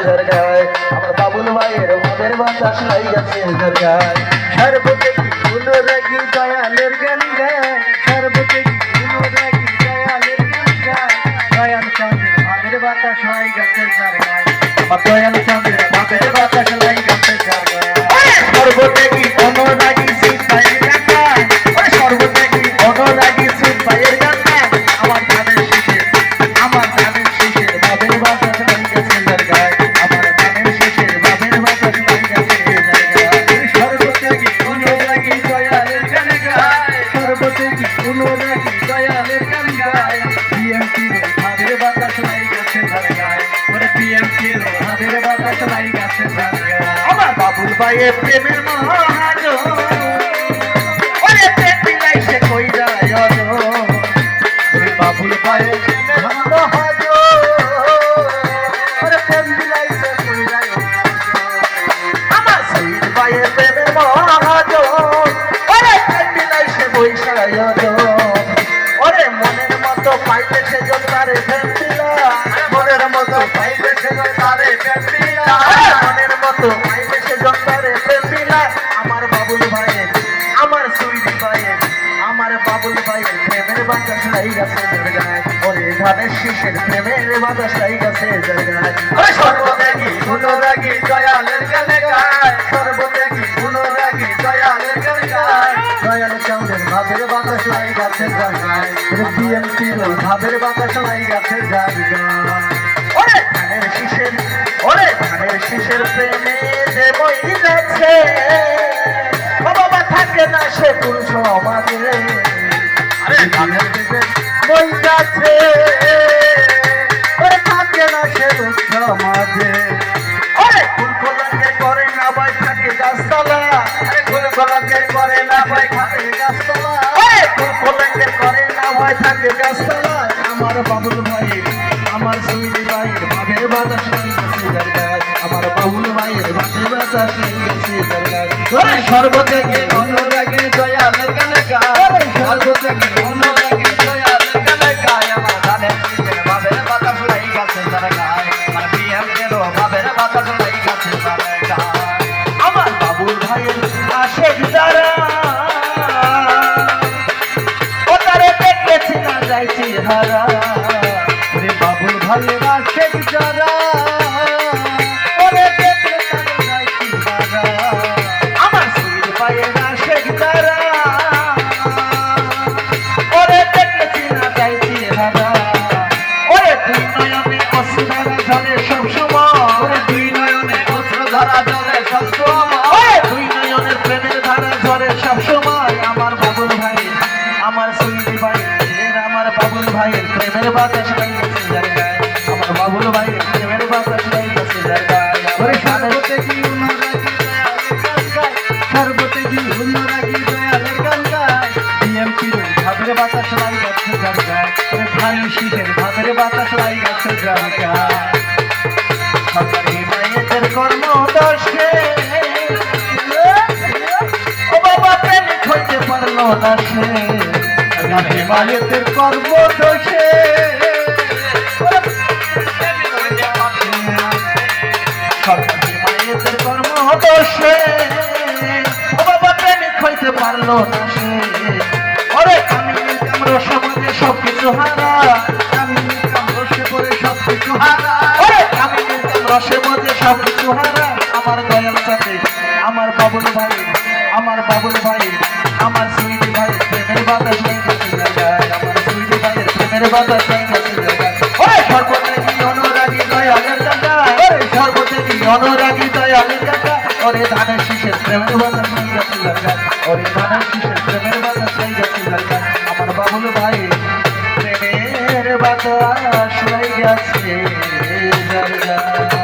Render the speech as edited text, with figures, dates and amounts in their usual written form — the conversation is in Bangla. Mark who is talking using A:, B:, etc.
A: দরগায় আমার বাবুল ভাইয়ের মনের বাতাস লাই গেছে দরগায় সর্বতে কি অনুরাগী দয়ালের গান গায় সর্বতে কি অনুরাগী দয়ালের গান গায় দয়াল চাঁদের মনের বাতাস লাই গেছে দরগায় আমার দয়াল চাঁদের মনের বাতাস লাই গেছে দরগায় সর্বতে কি অনুরাগী সিপাহীর গান গায় সর্বতে কি অনুরাগী সিপাহীর গান গায় আমার ধানের শেষের বাবের বাতাস লাই গেছে দরগায় আমার ধানের শেষের বাবের বাতাস লাই গেছে দরগায় সর্বতে কি অনুরাগী দয়ালের গান গায় সর্বতে কি অনুরাগী দয়ালের গান গায় বিএমপির বাবের বাতাস লাই গেছে দরগায় ওরে বিএমপির বাবের বাতাস লাই গেছে দরগায় আমার বাবুল ভাইয়ের প্রেমের মহাজন ওরে প্রেম বিলাইছে কই যায় ওরে বাবুল ভাইয়ের মহাজন ওরে প্রেম বিলাইছে কই যায় আমার শহীদ ভাইয়ের প্রেমের মহাজন ওরে প্রেম বিলাইছে বৈশায় ওরে মনের মতো পাইলে সেজন তারে প্রেম দিলা মনের মতো পাইলে সেজন তারে প্রেম দিলা মনের মতো পাইলে সেজন তারে প্রেম দিলা আমার বাবুল ভাইয়ের আমার শহীদ ভাইয়ের আমার বাবুল ভাইয়ের প্রেমের বাতাস লাই গেছে দরগায় ওরে ধানের শীষের প্রেমের বাতাস লাই গেছে দরগায় ওরে সর্বত্যাগী অনুরাগী দয়ালের গান গায় সর্বত্যাগী অনুরাগী দয়ালের গান গায় দয়াল চাঁদের ভাবের বাতাস লাই গেছে দরগায় ওরে বিএমপির ভাবের বাতাস লাই গেছে দরগায় ওরে ধানের শীষের প্রেমে যে বই যাচ্ছে বাবা থাকে না সে পুরুষ সমাজে আরে ধানের শীষের বই যাচ্ছে ওরে থাকে না সে পুরুষ সমাজে ওরে ফুল কলঙ্কের করে না ভাই থাকে গাছতলা আরে ফুল কলঙ্কের করে না ভাই থাকে গাছতলা ওরে ফুল কলঙ্কের করে না ভাই থাকে গাছতলা আমার বাবুল ভাই আমার শহীদ ভাইয়ের ভাবের বাতাস লাই গেছে দরগায় আমার বাবুল ভাইয়ের ভাবের বাতাস লাই গেছে দরগায় ওরে সর্বত্যাগী অনুরাগী দয়ালের গান গায় সর্বত্যাগী অনুরাগী দয়ালের গান গায় আমার ধানের শীষের ভাবের বাতাস লাই গেছে দরগায় আমার বিএমপির ভাবের বাতাস লাই গেছে দরগায় আমার বাবুল ভাইয়ের আশেক যারা ও তারে দেখেছি না যাইছি হারা ওরে বাবুল ভাইয়ের আশেক যারা ওরে দেখলে তারে যাইছি হারা আমার শহীদ ভাইয়ের আশেক যারা ওরে দেখেছি না যাইছি হারা ওরে দুই নয়নে অশ্রু ধারা ঝরে সবসময় ওরে দুই নয়নে অশ্রু ধারা ঝরে সবসময় ওরে দুই নয়নের প্রেমের ধারা ঝরে সবসময় আমার বাবুল ভাই আমার শহীদ ভাইয়ের আমার বাবুল ভাইয়ের প্রেমের বাতাস লাই গেছে দরগায় আমার বাবুল ভাইয়ের প্রেমের বাতাস লাই গেছে দরগায় ওরে সর্বত্যাগী অনুরাগী দয়ালের গান গায় সর্বত্যাগী অনুরাগী দয়ালের গান গায় বিএমপির ভাবের বাতাস লাই গেছে দরগায় ওরে ধানের শীষের ভাবের বাতাস লাই গেছে দরগায় সরকারি মায়েদের কর্মদর্শে ও বাবা প্রেমিক হইতে পারলো না সে সরকারি মায়েদের কর্মদর্শে সরকারি মায়েদের কর্মদর্শে ও বাবা প্রেমিক হইতে পারলো না সে ওরে কামিনী কামড় সমাজে সবকিছু হারা কামিনী কামড় সে করে সবকিছু হারা ওরে কামিনী কামড় সে মধ্যে সবকিছু হারা আমার দয়াল চাঁদে আমার বাবুল ভাই আমার বাবুল ভাই আমার শহীদ ভাইয়ের প্রেমের বাতাস লাই গেছে দরগায় আমার শহীদ ভাইয়ের প্রেমের বাতাস লাই গেছে দরগায় ওরে সর্বত্যাগী অনুরাগী দয়ালের গান গায় ওরে সর্বত্যাগী অনুরাগী দয়ালের গান গায় ওরে ধানের শীষের প্রেমের বাতাস লাই গেছে দরগায় ওরে ধানের শীষের প্রেমের বাতাস লাই গেছে দরগায় আমার বাবুল ভাই প্রেমের বাতাস লাই গেছে দরগায়।